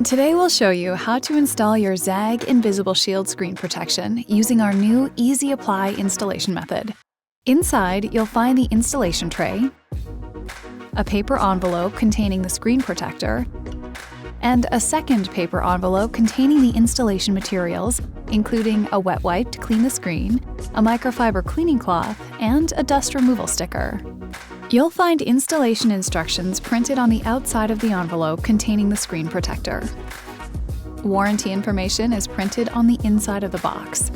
Today we'll show you how to install your ZAGG InvisibleShield screen protection using our new Easy Apply installation method. Inside, you'll find the installation tray, a paper envelope containing the screen protector, and a second paper envelope containing the installation materials, including a wet wipe to clean the screen, a microfiber cleaning cloth, and a dust removal sticker. You'll find installation instructions printed on the outside of the envelope containing the screen protector. Warranty information is printed on the inside of the box.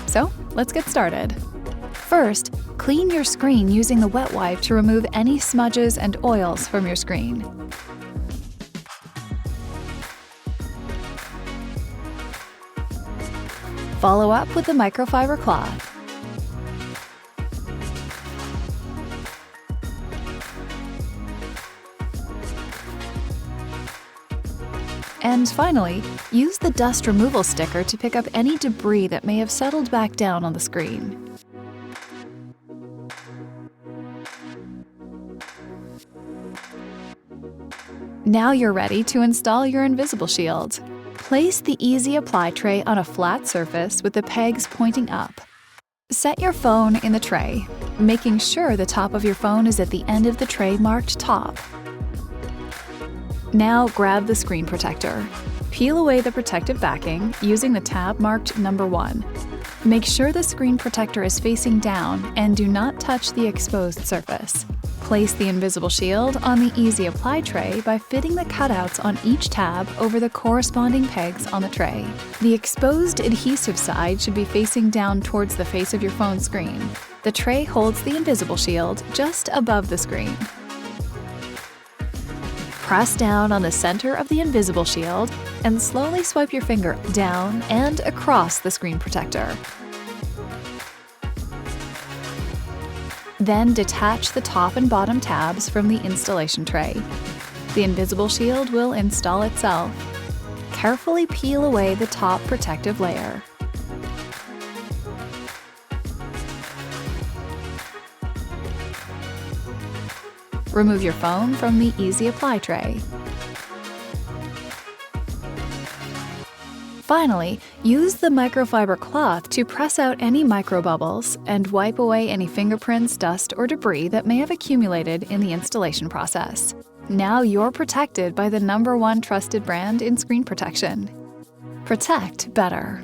So, let's get started. First, clean your screen using the wet wipe to remove any smudges and oils from your screen. Follow up with the microfiber cloth. And finally, use the dust removal sticker to pick up any debris that may have settled back down on the screen. Now you're ready to install your InvibleShield. Place the Easy Apply tray on a flat surface with the pegs pointing up. Set your phone in the tray, making sure the top of your phone is at the end of the tray marked top. Now grab the screen protector. Peel away the protective backing using the tab marked number 1. Make sure the screen protector is facing down and do not touch the exposed surface. Place the InvibleShield on the Easy Apply tray by fitting the cutouts on each tab over the corresponding pegs on the tray. The exposed adhesive side should be facing down towards the face of your phone screen. The tray holds the InvibleShield just above the screen. Press down on the center of the InvibleShield and slowly swipe your finger down and across the screen protector. Then detach the top and bottom tabs from the installation tray. The InvibleShield will install itself. Carefully peel away the top protective layer. Remove your phone from the Easy Apply tray. Finally, use the microfiber cloth to press out any microbubbles and wipe away any fingerprints, dust, or debris that may have accumulated in the installation process. Now you're protected by the #1 trusted brand in screen protection. Protect better.